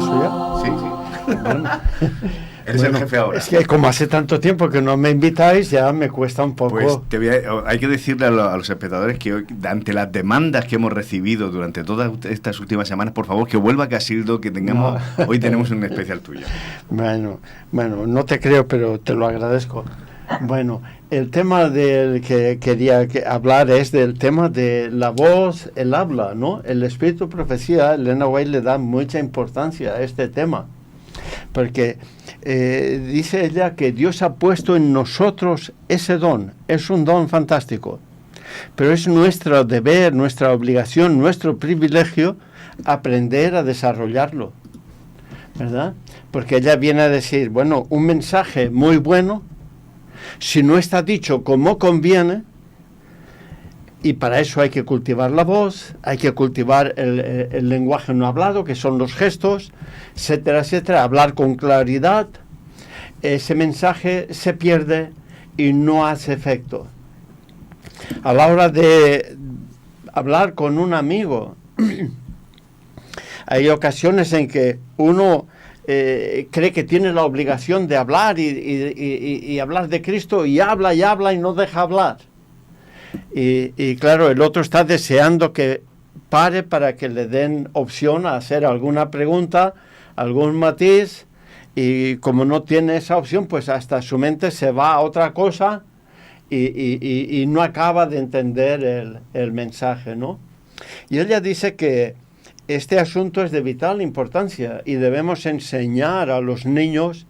eso ya? Sí, sí. Bueno, Eres el jefe ahora. es que como hace tanto tiempo que no me invitáis, ya me cuesta un poco. Pues hay que decirle a los espectadores que hoy, ante las demandas que hemos recibido durante todas estas últimas semanas, por favor, que vuelva Casildo, que tengamos hoy tenemos un especial tuyo. Bueno, no te creo, pero te lo agradezco. Bueno, el tema del que quería hablar es del tema de la voz, el habla, ¿no? El espíritu profecía, Elena White le da mucha importancia a este tema, porque dice ella que Dios ha puesto en nosotros ese don, es un don fantástico, pero es nuestro deber, nuestra obligación, nuestro privilegio aprender a desarrollarlo, ¿verdad? Porque ella viene a decir, bueno, un mensaje muy bueno, si no está dicho como conviene, y para eso hay que cultivar la voz, hay que cultivar el lenguaje no hablado, que son los gestos, etcétera, etcétera, hablar con claridad, ese mensaje se pierde y no hace efecto. A la hora de hablar con un amigo, hay ocasiones en que uno cree que tiene la obligación de hablar y hablar de Cristo, y habla y no deja hablar. Y claro, el otro está deseando que pare para que le den opción a hacer alguna pregunta, algún matiz, y como no tiene esa opción, pues hasta su mente se va a otra cosa y no acaba de entender el mensaje, ¿no? Y ella dice que este asunto es de vital importancia y debemos enseñar a los niños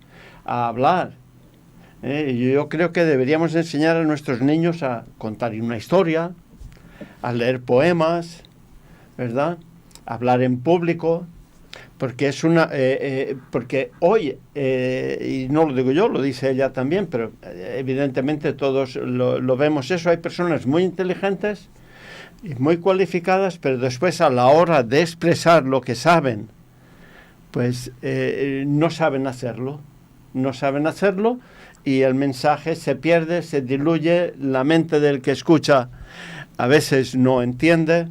a hablar. Yo creo que deberíamos enseñar a nuestros niños a contar una historia, a leer poemas, ¿verdad? A hablar en público, porque porque hoy, y no lo digo yo, lo dice ella también, pero evidentemente todos lo vemos eso, hay personas muy inteligentes y muy cualificadas, pero después a la hora de expresar lo que saben, pues no saben hacerlo, y el mensaje se pierde, se diluye, la mente del que escucha a veces no entiende,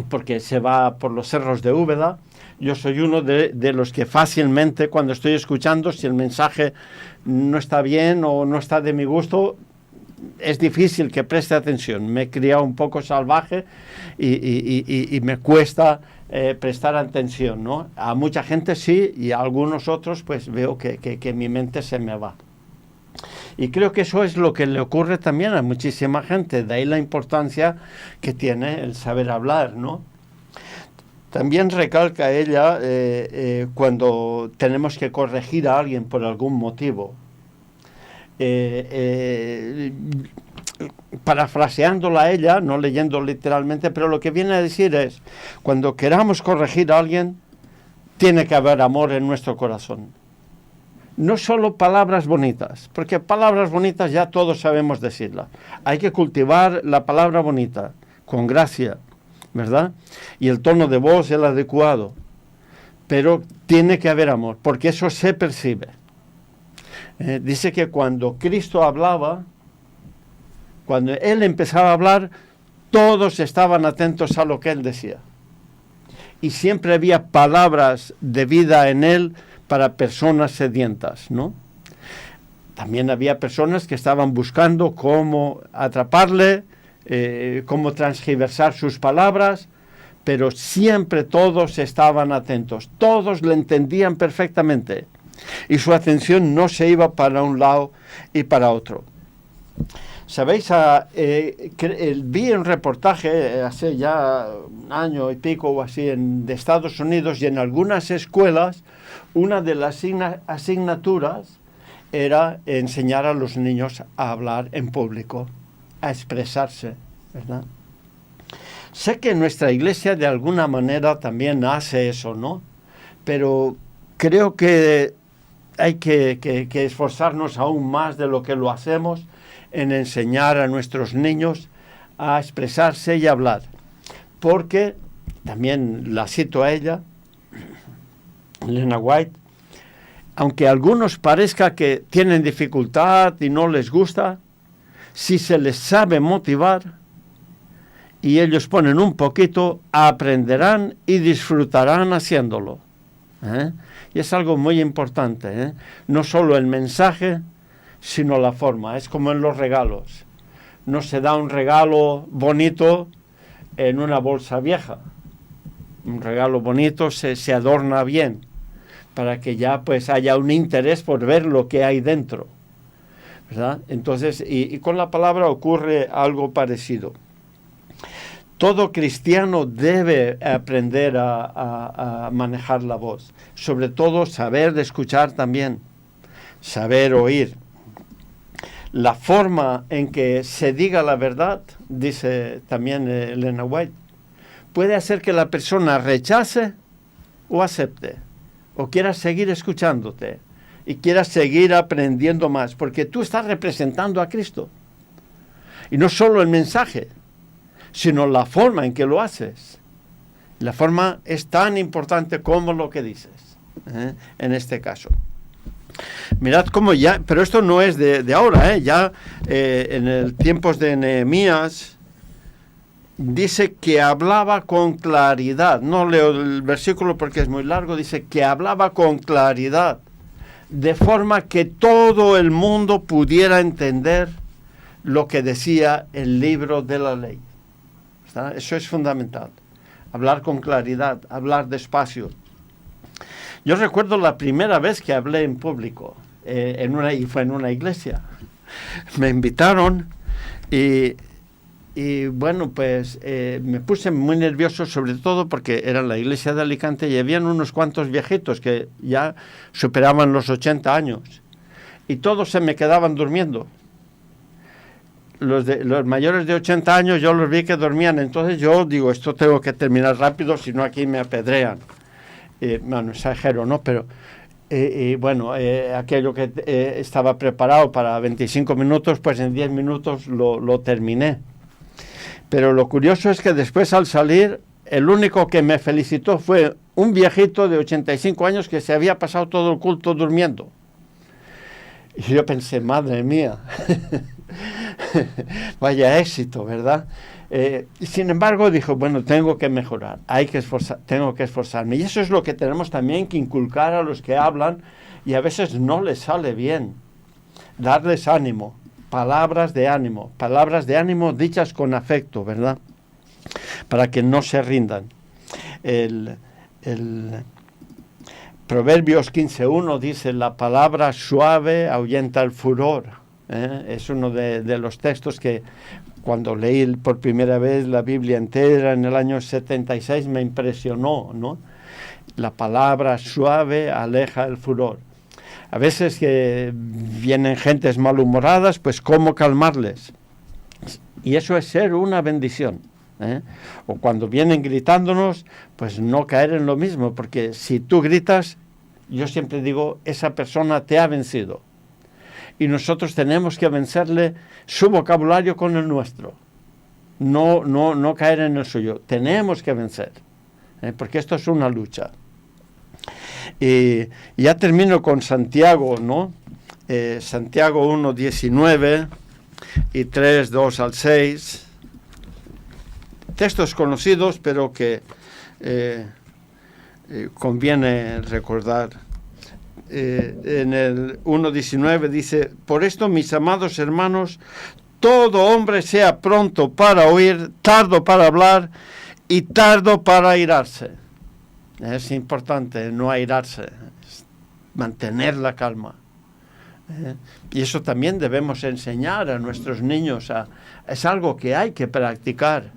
porque se va por los cerros de Úbeda. Yo soy uno de los que fácilmente, cuando estoy escuchando, si el mensaje no está bien o no está de mi gusto, es difícil que preste atención. Me he criado un poco salvaje y me cuesta prestar atención, ¿no? A mucha gente sí, y a algunos otros pues veo que mi mente se me va. Y creo que eso es lo que le ocurre también a muchísima gente, de ahí la importancia que tiene el saber hablar, ¿no? También recalca ella cuando tenemos que corregir a alguien por algún motivo. Parafraseándola a ella, no leyendo literalmente, pero lo que viene a decir es, cuando queramos corregir a alguien, tiene que haber amor en nuestro corazón. No solo palabras bonitas, porque palabras bonitas ya todos sabemos decirlas. Hay que cultivar la palabra bonita, con gracia, ¿verdad? Y el tono de voz el adecuado. Pero tiene que haber amor, porque eso se percibe. Dice que cuando Cristo hablaba, cuando Él empezaba a hablar, todos estaban atentos a lo que Él decía. Y siempre había palabras de vida en Él para personas sedientas, ¿no? También había personas que estaban buscando cómo atraparle, cómo transgiversar sus palabras, pero siempre todos estaban atentos, todos le entendían perfectamente y su atención no se iba para un lado y para otro. Sabéis, vi un reportaje hace ya un año y pico o así de Estados Unidos, y en algunas escuelas una de las asignaturas era enseñar a los niños a hablar en público, a expresarse, ¿verdad? Sé que nuestra iglesia de alguna manera también hace eso, ¿no? Pero creo que hay que esforzarnos aún más de lo que lo hacemos en enseñar a nuestros niños a expresarse y hablar. Porque, también la cito a ella, Elena White, aunque a algunos parezca que tienen dificultad y no les gusta, si se les sabe motivar y ellos ponen un poquito, aprenderán y disfrutarán haciéndolo. Y es algo muy importante, no solo el mensaje, sino la forma. Es como en los regalos. No se da un regalo bonito en una bolsa vieja. Un regalo bonito se adorna bien para que ya pues haya un interés por ver lo que hay dentro, ¿verdad? Entonces, y con la palabra ocurre algo parecido. Todo cristiano debe aprender a manejar la voz. Sobre todo saber escuchar también, saber oír. La forma en que se diga la verdad, dice también Elena White, puede hacer que la persona rechace o acepte, o quiera seguir escuchándote y quiera seguir aprendiendo más, porque tú estás representando a Cristo. Y no solo el mensaje, sino la forma en que lo haces. La forma es tan importante como lo que dices, en este caso. Mirad cómo ya, pero esto no es de ahora, ya en el tiempos de Nehemías dice que hablaba con claridad. No leo el versículo porque es muy largo, dice que hablaba con claridad, de forma que todo el mundo pudiera entender lo que decía el libro de la ley. ¿Está? Eso es fundamental, hablar con claridad, hablar despacio. Yo recuerdo la primera vez que hablé en público, y fue en una iglesia. Me invitaron y bueno, pues me puse muy nervioso, sobre todo porque era la iglesia de Alicante y habían unos cuantos viejitos que ya superaban los 80 años y todos se me quedaban durmiendo. Los mayores de 80 años yo los vi que dormían, entonces yo digo, esto tengo que terminar rápido, si no aquí me apedrean. Bueno, exagero, ¿no? Pero bueno, aquello que estaba preparado para 25 minutos, pues en 10 minutos lo terminé. Pero lo curioso es que después al salir, el único que me felicitó fue un viejito de 85 años que se había pasado todo el culto durmiendo. Y yo pensé, madre mía, vaya éxito, ¿verdad? Sin embargo, dijo, bueno, tengo que mejorar, tengo que esforzarme. Y eso es lo que tenemos también que inculcar a los que hablan y a veces no les sale bien. Darles ánimo, palabras de ánimo dichas con afecto, ¿verdad? Para que no se rindan. El Proverbios 15:1 dice, la palabra suave ahuyenta el furor. Es uno de los textos que cuando leí por primera vez la Biblia entera en el año 76 me impresionó, ¿no? La palabra suave aleja el furor. A veces que vienen gentes malhumoradas, pues ¿cómo calmarles? Y eso es ser una bendición. O cuando vienen gritándonos, pues no caer en lo mismo, porque si tú gritas, yo siempre digo, esa persona te ha vencido. Y nosotros tenemos que vencerle su vocabulario con el nuestro. No caer en el suyo. Tenemos que vencer, porque esto es una lucha. Y ya termino con Santiago, ¿no? Santiago 1:19 y 3:2 al 6. Textos conocidos, pero que conviene recordar. En el 1:19 dice, por esto, mis amados hermanos, todo hombre sea pronto para oír, tardo para hablar y tardo para airarse. Es importante no airarse, mantener la calma. Y eso también debemos enseñar a nuestros niños. Es algo que hay que practicar.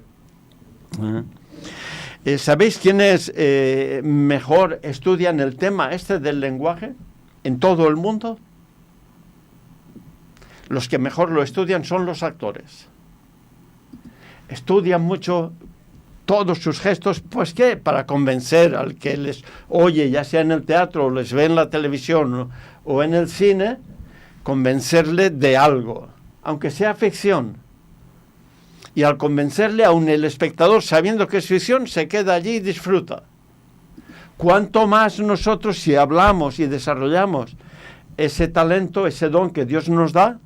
¿Sabéis quiénes mejor estudian el tema del lenguaje en todo el mundo? Los que mejor lo estudian son los actores. Estudian mucho todos sus gestos, pues ¿qué? Para convencer al que les oye, ya sea en el teatro o les ve en la televisión o en el cine, convencerle de algo, aunque sea ficción. Y al convencerle, aún el espectador, sabiendo que es ficción, se queda allí y disfruta. Cuanto más nosotros, si hablamos y desarrollamos ese talento, ese don que Dios nos da,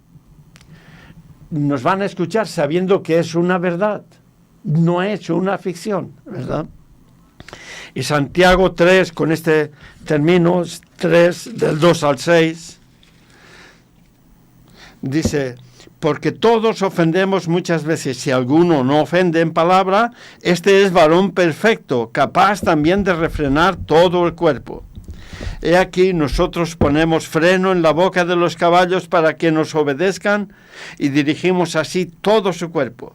nos van a escuchar sabiendo que es una verdad, no es una ficción, ¿verdad? Y Santiago 3, con este término, 3 del 2 al 6, dice: porque todos ofendemos muchas veces. Si alguno no ofende en palabra, este es varón perfecto, capaz también de refrenar todo el cuerpo. He aquí, nosotros ponemos freno en la boca de los caballos para que nos obedezcan y dirigimos así todo su cuerpo.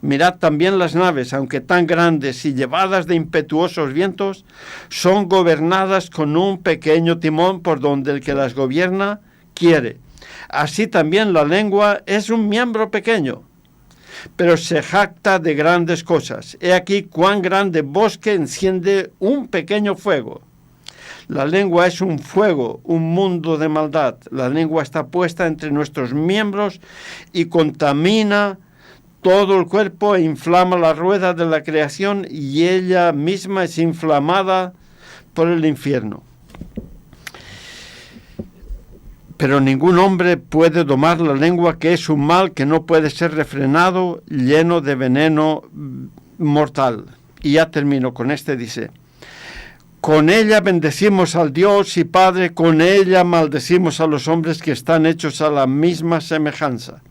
Mirad también las naves, aunque tan grandes y llevadas de impetuosos vientos, son gobernadas con un pequeño timón por donde el que las gobierna quiere. Así también la lengua es un miembro pequeño, pero se jacta de grandes cosas. He aquí cuán grande bosque enciende un pequeño fuego. La lengua es un fuego, un mundo de maldad. La lengua está puesta entre nuestros miembros y contamina todo el cuerpo e inflama la rueda de la creación, y ella misma es inflamada por el infierno. Pero ningún hombre puede domar la lengua, que es un mal que no puede ser refrenado, lleno de veneno mortal. Y ya termino con este, dice: con ella bendecimos al Dios y Padre, con ella maldecimos a los hombres que están hechos a la misma semejanza.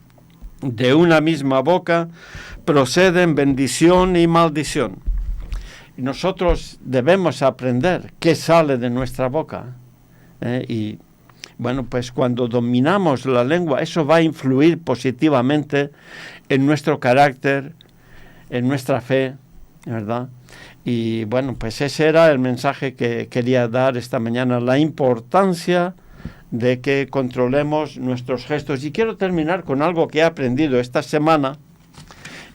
De una misma boca proceden bendición y maldición. Y nosotros debemos aprender qué sale de nuestra boca. Y bueno, pues cuando dominamos la lengua, eso va a influir positivamente en nuestro carácter, en nuestra fe, ¿verdad? Y bueno, pues ese era el mensaje que quería dar esta mañana, la importancia de que controlemos nuestros gestos. Y quiero terminar con algo que he aprendido esta semana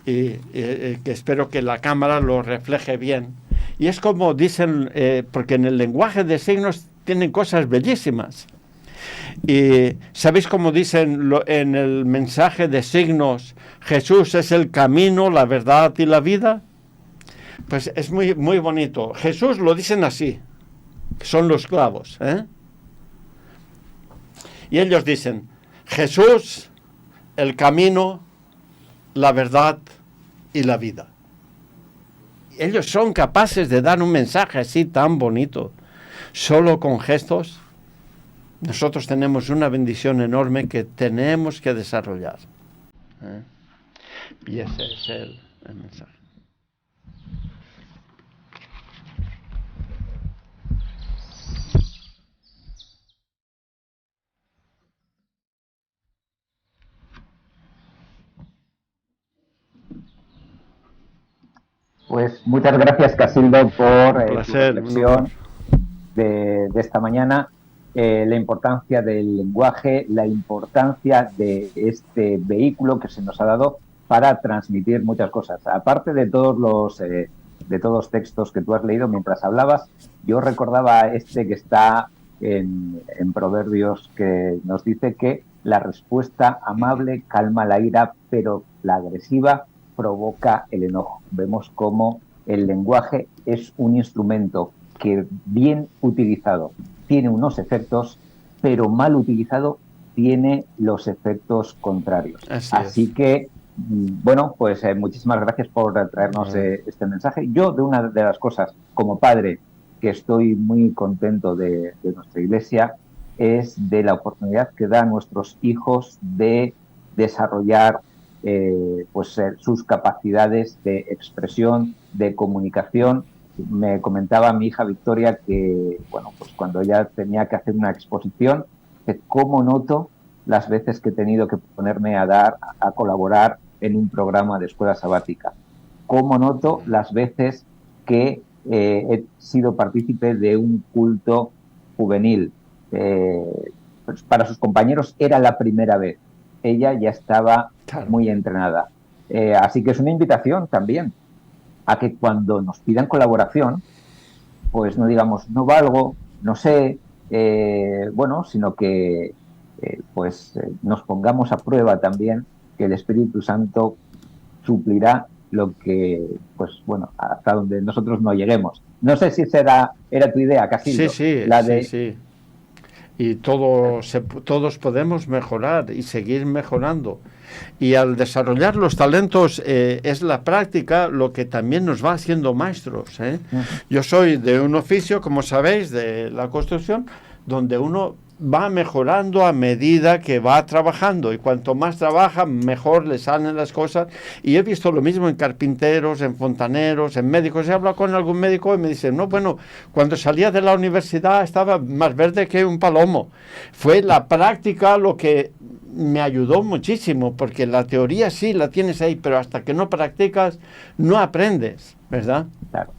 y que espero que la cámara lo refleje bien. Y es como dicen, porque en el lenguaje de signos tienen cosas bellísimas. Y ¿sabéis cómo dicen en el mensaje de signos: Jesús es el camino, la verdad y la vida? Pues es muy, muy bonito. Jesús lo dicen así, que son los clavos, Y ellos dicen: Jesús, el camino, la verdad y la vida. Ellos son capaces de dar un mensaje así tan bonito, solo con gestos. Nosotros tenemos una bendición enorme que tenemos que desarrollar. Y ese es el mensaje. Pues muchas gracias, Casildo, por tu placer, reflexión de esta mañana. La importancia del lenguaje, la importancia de este vehículo que se nos ha dado para transmitir muchas cosas. Aparte de todos los textos que tú has leído mientras hablabas, yo recordaba este que está en Proverbios, que nos dice que la respuesta amable calma la ira, pero la agresiva provoca el enojo. Vemos cómo el lenguaje es un instrumento que, bien utilizado, tiene unos efectos, pero mal utilizado tiene los efectos contrarios. Así que, bueno, pues muchísimas gracias por traernos este mensaje. Yo, de una de las cosas, como padre, que estoy muy contento de nuestra iglesia, es de la oportunidad que da a nuestros hijos de desarrollar sus capacidades de expresión, de comunicación. Me comentaba mi hija Victoria que, bueno, pues cuando ella tenía que hacer una exposición, que cómo noto las veces que he tenido que ponerme a colaborar en un programa de escuela sabática. Cómo noto las veces que he sido partícipe de un culto juvenil. Pues para sus compañeros era la primera vez. Ella ya estaba muy entrenada. Así que es una invitación también a que cuando nos pidan colaboración, pues no digamos no valgo, no sé, sino que nos pongamos a prueba también, que el Espíritu Santo suplirá lo que, hasta donde nosotros no lleguemos. No sé si era tu idea, Casildo. Sí. y todos podemos mejorar y seguir mejorando. Y al desarrollar los talentos es la práctica lo que también nos va haciendo maestros. Yo soy de un oficio, como sabéis, de la construcción, donde uno va mejorando a medida que va trabajando, y cuanto más trabaja, mejor le salen las cosas. Y he visto lo mismo en carpinteros, en fontaneros, en médicos. He hablado con algún médico y me dice, no, bueno, cuando salía de la universidad estaba más verde que un palomo. Fue la práctica lo que me ayudó muchísimo, porque la teoría sí la tienes ahí, pero hasta que no practicas no aprendes, ¿verdad? Claro.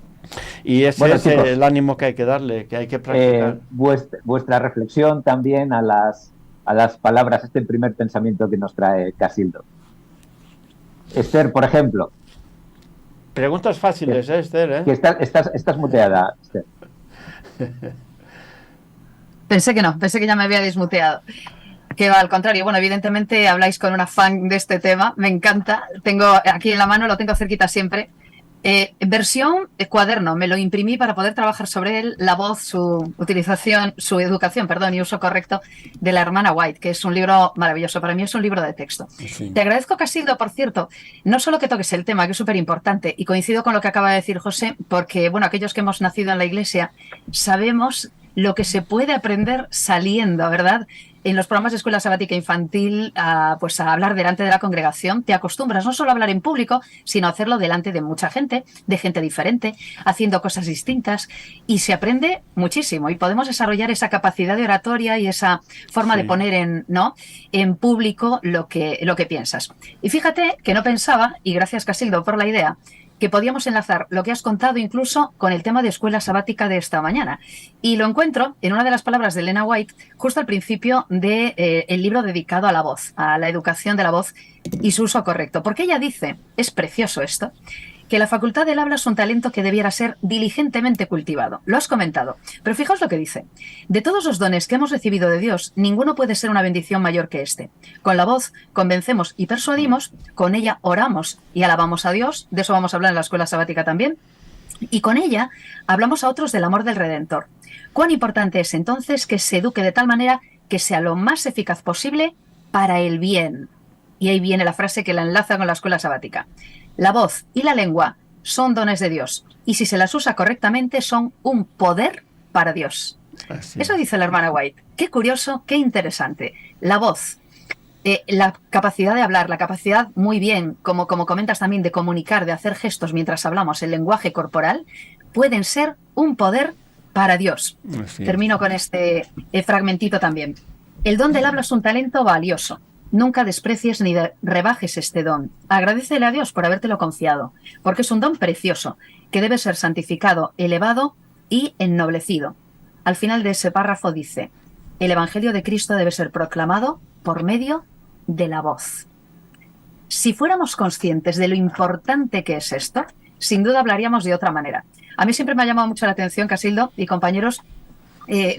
Y ese es chicos, el ánimo que hay que darle, que hay que practicar. Vuestra reflexión también a las palabras, este primer pensamiento que nos trae Casildo. Esther, por ejemplo. Preguntas fáciles, Esther. Que estás muteada, Esther. Pensé que ya me había desmuteado. Que va, al contrario, bueno, evidentemente habláis con una fan de este tema, me encanta. Tengo aquí en la mano, lo tengo cerquita siempre. Versión cuaderno, me lo imprimí para poder trabajar sobre él, la voz, su utilización, su educación, perdón, y uso correcto de la hermana White, que es un libro maravilloso, para mí es un libro de texto. Sí. Te agradezco, Casildo, por cierto, no solo que toques el tema, que es súper importante, y coincido con lo que acaba de decir José, porque, bueno, aquellos que hemos nacido en la iglesia sabemos lo que se puede aprender saliendo, ¿verdad? En los programas de escuela sabática infantil, pues a hablar delante de la congregación, te acostumbras no solo a hablar en público, sino a hacerlo delante de mucha gente, de gente diferente, haciendo cosas distintas, y se aprende muchísimo, y podemos desarrollar esa capacidad de oratoria y esa forma de poner en público lo que piensas. Y fíjate que no pensaba, y gracias, Casildo, por la idea, que podíamos enlazar lo que has contado incluso con el tema de escuela sabática de esta mañana. Y lo encuentro en una de las palabras de Elena White, justo al principio del libro dedicado a la voz, a la educación de la voz y su uso correcto. Porque ella dice, es precioso esto, que la facultad del habla es un talento que debiera ser diligentemente cultivado. Lo has comentado, pero fijaos lo que dice. De todos los dones que hemos recibido de Dios, ninguno puede ser una bendición mayor que este. Con la voz convencemos y persuadimos, con ella oramos y alabamos a Dios, de eso vamos a hablar en la escuela sabática también, y con ella hablamos a otros del amor del Redentor. Cuán importante es entonces que se eduque de tal manera que sea lo más eficaz posible para el bien. Y ahí viene la frase que la enlaza con la escuela sabática. La voz y la lengua son dones de Dios, y si se las usa correctamente son un poder para Dios. Eso dice la hermana White. Qué curioso, qué interesante. La voz, la capacidad de hablar, la capacidad muy bien, como comentas también, de comunicar, de hacer gestos mientras hablamos, el lenguaje corporal, pueden ser un poder para Dios. Termino con este fragmentito también. El don del habla es un talento valioso. Nunca desprecies ni rebajes este don. Agradécele a Dios por habértelo confiado, porque es un don precioso, que debe ser santificado, elevado y ennoblecido. Al final de ese párrafo dice, el Evangelio de Cristo debe ser proclamado por medio de la voz. Si fuéramos conscientes de lo importante que es esto, sin duda hablaríamos de otra manera. A mí siempre me ha llamado mucho la atención, Casildo y compañeros,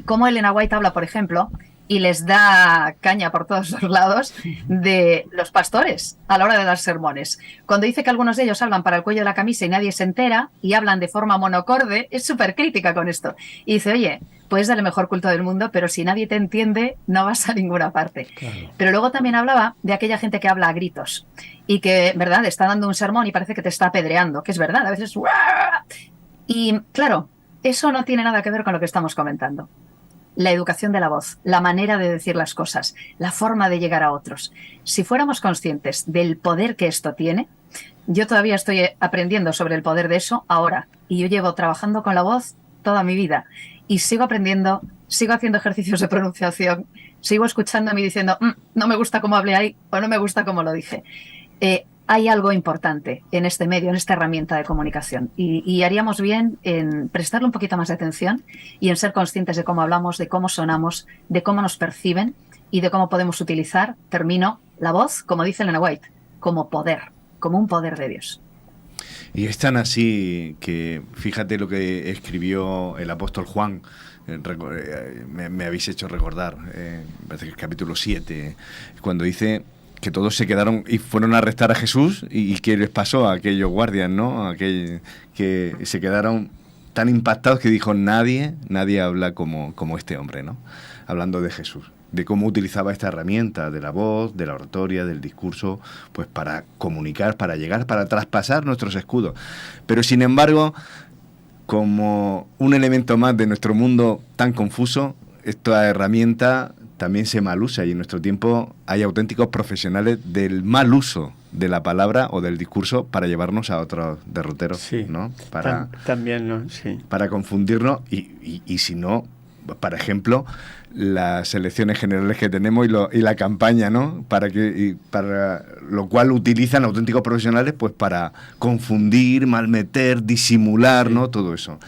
cómo Elena White habla, por ejemplo, y les da caña por todos los lados de los pastores a la hora de dar sermones. Cuando dice que algunos de ellos hablan para el cuello de la camisa y nadie se entera y hablan de forma monocorde, es súper crítica con esto. Y dice, oye, puedes dar el mejor culto del mundo, pero si nadie te entiende, no vas a ninguna parte. Claro. Pero luego también hablaba de aquella gente que habla a gritos y que, ¿verdad?, está dando un sermón y parece que te está apedreando, que es verdad, a veces... ¡Uah! Y claro, eso no tiene nada que ver con lo que estamos comentando. La educación de la voz, la manera de decir las cosas, la forma de llegar a otros. Si fuéramos conscientes del poder que esto tiene, yo todavía estoy aprendiendo sobre el poder de eso ahora, y yo llevo trabajando con la voz toda mi vida, y sigo aprendiendo, sigo haciendo ejercicios de pronunciación, sigo escuchándome y diciendo, no me gusta cómo hablé ahí, o no me gusta cómo lo dije. Hay algo importante en este medio, en esta herramienta de comunicación, y haríamos bien en prestarle un poquito más de atención y en ser conscientes de cómo hablamos, de cómo sonamos, de cómo nos perciben y de cómo podemos utilizar, termino, la voz, como dice Elena White, como poder, como un poder de Dios. Y es tan así que fíjate lo que escribió el apóstol Juan, me habéis hecho recordar, parece que el capítulo 7, cuando dice que todos se quedaron y fueron a arrestar a Jesús, y ¿qué les pasó a aquellos guardias, no? Que se quedaron tan impactados que dijo nadie habla como este hombre, ¿no? Hablando de Jesús, de cómo utilizaba esta herramienta de la voz, de la oratoria, del discurso, pues para comunicar, para llegar, para traspasar nuestros escudos. Pero sin embargo, como un elemento más de nuestro mundo tan confuso, esta herramienta también se mal usa, y en nuestro tiempo hay auténticos profesionales del mal uso de la palabra o del discurso para llevarnos a otros derroteros, sí, ¿no? También, ¿no? Sí. Para confundirnos y si no, por ejemplo, las elecciones generales que tenemos y la campaña, ¿no? Para lo cual utilizan auténticos profesionales pues para confundir, malmeter, disimular, ¿no? Todo eso.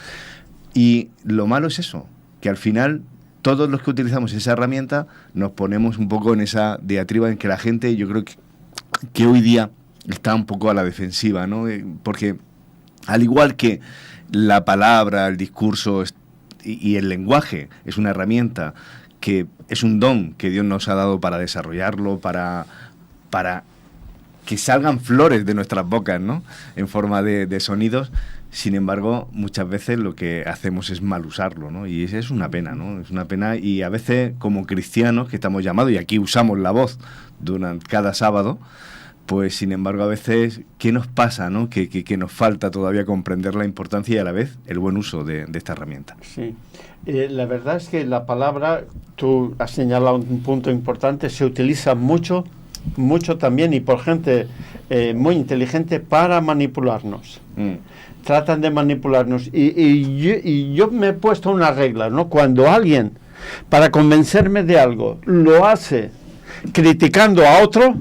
Y lo malo es eso, que al final todos los que utilizamos esa herramienta nos ponemos un poco en esa diatriba en que la gente, yo creo que hoy día está un poco a la defensiva, ¿no? Porque al igual que la palabra, el discurso y el lenguaje es una herramienta que es un don que Dios nos ha dado para desarrollarlo, para que salgan flores de nuestras bocas, ¿no? En forma de sonidos. Sin embargo, muchas veces lo que hacemos es mal usarlo, ¿no? Y es una pena, ¿no? Es una pena, y a veces como cristianos que estamos llamados, y aquí usamos la voz durante cada sábado, pues sin embargo a veces, ¿qué nos pasa, no? Que nos falta todavía comprender la importancia y a la vez el buen uso de esta herramienta. Sí, la verdad es que la palabra, tú has señalado un punto importante, se utiliza mucho también, y por gente muy inteligente, para manipularnos. Tratan de manipularnos, y yo me he puesto una regla, ¿no? Cuando alguien, para convencerme de algo, lo hace criticando a otro,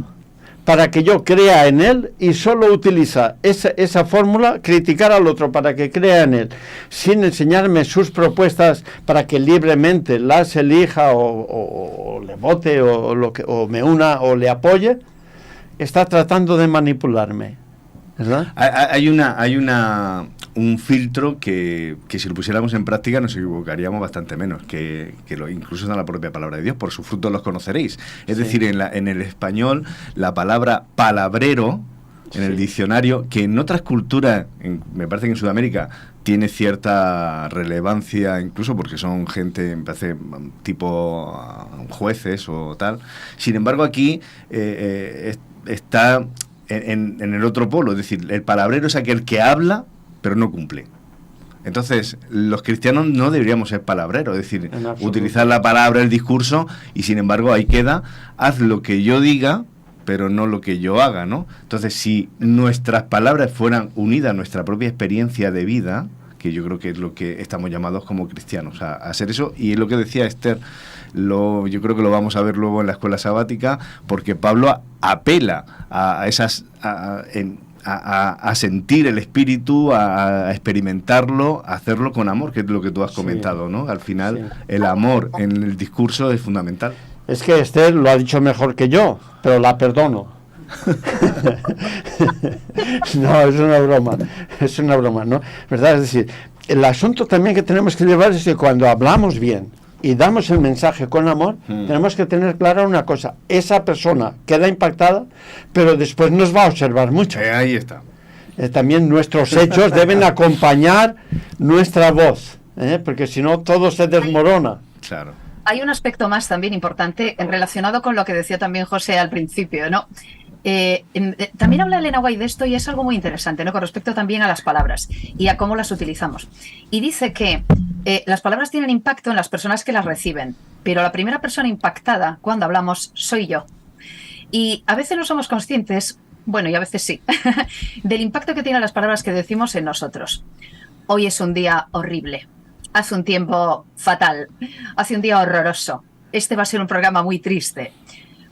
para que yo crea en él, y solo utiliza esa fórmula, criticar al otro para que crea en él, sin enseñarme sus propuestas para que libremente las elija o le vote o me una o le apoye, está tratando de manipularme, ¿verdad? Hay un filtro que si lo pusiéramos en práctica nos equivocaríamos bastante menos, que incluso en la propia palabra de Dios: por sus frutos los conoceréis. Es decir, en el español, la palabra palabrero, en el diccionario, que en otras culturas, me parece que en Sudamérica, tiene cierta relevancia, incluso porque son gente, me parece, tipo jueces o tal. Sin embargo, aquí está en el otro polo, es decir, el palabrero es aquel que habla pero no cumple. Entonces, los cristianos no deberíamos ser palabreros, es decir, utilizar la palabra, el discurso, y sin embargo ahí queda: haz lo que yo diga, pero no lo que yo haga, ¿no? Entonces, si nuestras palabras fueran unidas a nuestra propia experiencia de vida, que yo creo que es lo que estamos llamados como cristianos a hacer eso, y es lo que decía Esther, yo creo que lo vamos a ver luego en la escuela sabática, porque Pablo apela a esas... A sentir el espíritu, a experimentarlo, a hacerlo con amor, que es lo que tú has comentado, ¿no? Al final, el amor en el discurso es fundamental. Es que Esther lo ha dicho mejor que yo, pero la perdono. No, es una broma, ¿no? ¿Verdad? Es decir, el asunto también que tenemos que llevar es que cuando hablamos bien y damos el mensaje con amor, tenemos que tener clara una cosa: esa persona queda impactada, pero después nos va a observar mucho. Ahí está. También nuestros hechos deben acompañar nuestra voz, porque si no todo se desmorona. Claro. Hay un aspecto más también importante relacionado con lo que decía también José al principio, ¿no? También habla Elena White de esto, y es algo muy interesante, ¿no? Con respecto también a las palabras y a cómo las utilizamos. Y dice que las palabras tienen impacto en las personas que las reciben, pero la primera persona impactada cuando hablamos soy yo. Y a veces no somos conscientes, bueno, y a veces sí, del impacto que tienen las palabras que decimos en nosotros. Hoy es un día horrible, hace un tiempo fatal, hace un día horroroso, este va a ser un programa muy triste.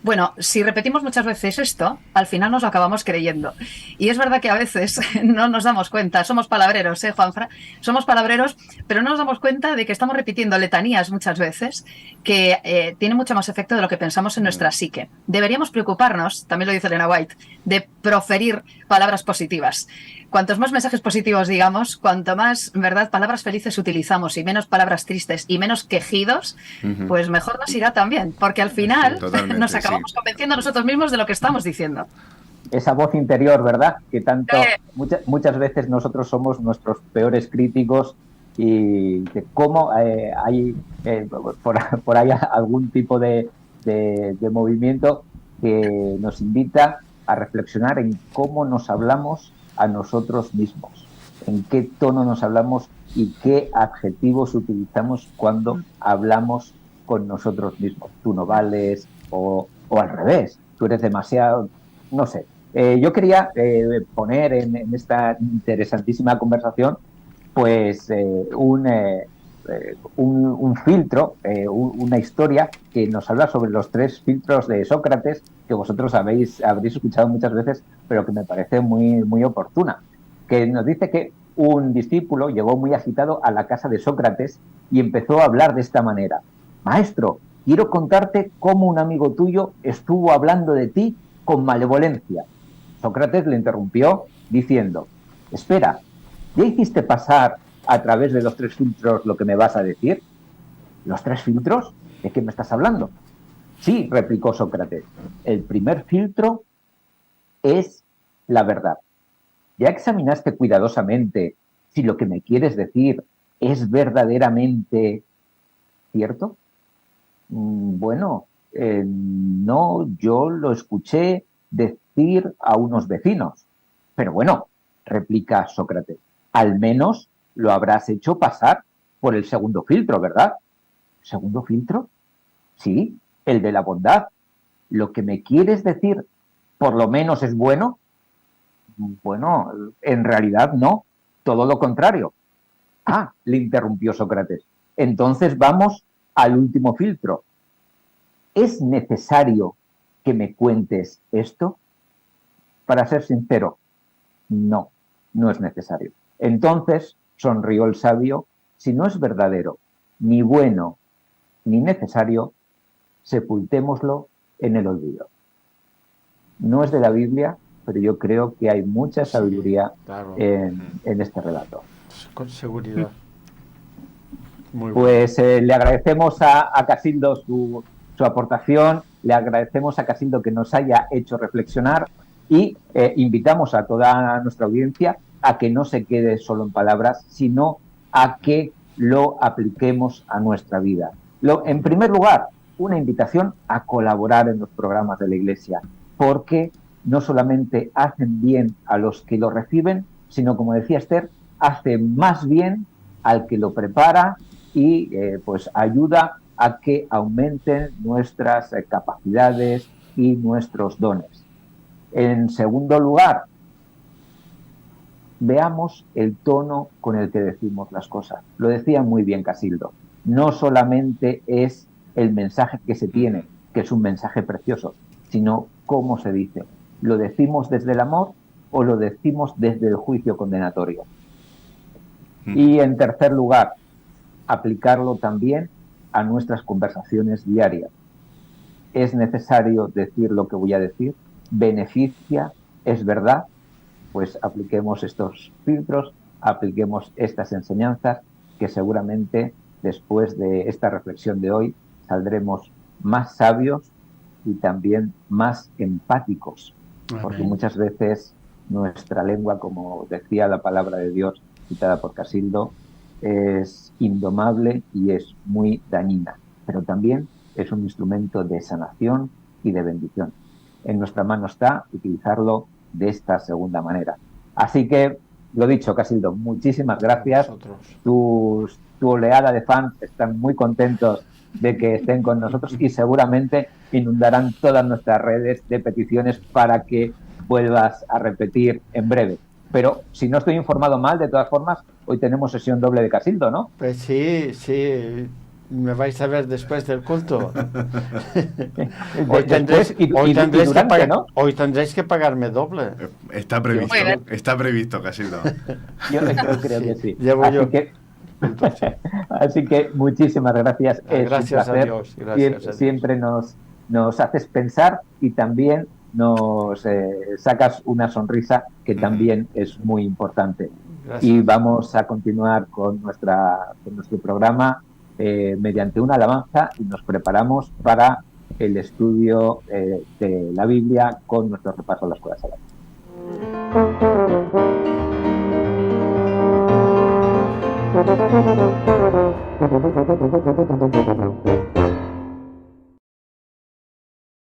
Bueno, si repetimos muchas veces esto, al final nos lo acabamos creyendo. Y es verdad que a veces no nos damos cuenta, somos palabreros, Juanfra? Somos palabreros, pero no nos damos cuenta de que estamos repitiendo letanías muchas veces que tienen mucho más efecto de lo que pensamos en nuestra psique. Deberíamos preocuparnos, también lo dice Elena White, de proferir palabras positivas. Cuantos más mensajes positivos digamos, cuanto más, ¿verdad?, palabras felices utilizamos y menos palabras tristes y menos quejidos, pues mejor nos irá también, porque al final nos acabamos convenciendo a nosotros mismos de lo que estamos diciendo. Esa voz interior, ¿verdad? Que tanto muchas veces nosotros somos nuestros peores críticos y de cómo hay por ahí algún tipo de movimiento que nos invita a reflexionar en cómo nos hablamos a nosotros mismos, en qué tono nos hablamos y qué adjetivos utilizamos cuando hablamos con nosotros mismos. Tú no vales, o al revés, tú eres demasiado, no sé. Yo quería poner en esta interesantísima conversación pues un filtro, una historia que nos habla sobre los 3 filtros de Sócrates, que vosotros habréis escuchado muchas veces, pero que me parece muy, muy oportuna, que nos dice que un discípulo llegó muy agitado a la casa de Sócrates y empezó a hablar de esta manera: maestro, quiero contarte cómo un amigo tuyo estuvo hablando de ti con malevolencia. Sócrates le interrumpió diciendo: espera, ¿ya hiciste pasar a través de los 3 filtros lo que me vas a decir? ¿Los 3 filtros? ¿De qué me estás hablando? Sí, replicó Sócrates. El primer filtro es la verdad. ¿Ya examinaste cuidadosamente si lo que me quieres decir es verdaderamente cierto? Bueno, no, yo lo escuché decir a unos vecinos. Pero bueno, replica Sócrates, al menos lo habrás hecho pasar por el segundo filtro, ¿verdad? ¿Segundo filtro? Sí, el de la bondad. ¿Lo que me quieres decir por lo menos es bueno? Bueno, en realidad no, todo lo contrario. Ah, le interrumpió Sócrates. Entonces vamos al último filtro. ¿Es necesario que me cuentes esto? Para ser sincero, no, no es necesario. Entonces, sonrió el sabio, si no es verdadero, ni bueno, ni necesario, sepultémoslo en el olvido. No es de la Biblia, pero yo creo que hay mucha sabiduría en este relato. Con seguridad. Muy pues le agradecemos a Casildo su aportación, le agradecemos a Casildo que nos haya hecho reflexionar y invitamos a toda nuestra audiencia a que no se quede solo en palabras, sino a que lo apliquemos a nuestra vida. En primer lugar, una invitación a colaborar en los programas de la Iglesia, porque no solamente hacen bien a los que lo reciben, sino, como decía Esther, hace más bien al que lo prepara y pues ayuda a que aumenten nuestras capacidades y nuestros dones. En segundo lugar, veamos el tono con el que decimos las cosas. Lo decía muy bien Casildo. No solamente es el mensaje que se tiene, que es un mensaje precioso, sino cómo se dice. ¿Lo decimos desde el amor o lo decimos desde el juicio condenatorio? Y en tercer lugar, aplicarlo también a nuestras conversaciones diarias. ¿Es necesario decir lo que voy a decir? ¿Beneficia? ¿Es verdad? Pues apliquemos estos filtros, apliquemos estas enseñanzas, que seguramente después de esta reflexión de hoy saldremos más sabios y también más empáticos. Amén. Porque muchas veces nuestra lengua, como decía la palabra de Dios citada por Casildo, es indomable y es muy dañina, pero también es un instrumento de sanación y de bendición. En nuestra mano está utilizarlo de esta segunda manera. Así que, lo dicho, Casildo, muchísimas gracias. Tu oleada de fans están muy contentos de que estén con nosotros y seguramente inundarán todas nuestras redes de peticiones para que vuelvas a repetir en breve. Pero si no estoy informado mal, de todas formas, hoy tenemos sesión doble de Casildo, ¿no? Pues sí, me vais a ver después del culto. Hoy tendréis que pagarme doble. Está previsto, Casildo. Yo creo que sí. Así que muchísimas gracias. Gracias a Dios. Siempre nos haces pensar y también nos sacas una sonrisa, que también es muy importante. Gracias. Y vamos a continuar con nuestro programa mediante una alabanza y nos preparamos para el estudio de la Biblia con nuestro repaso a la escuela sabática.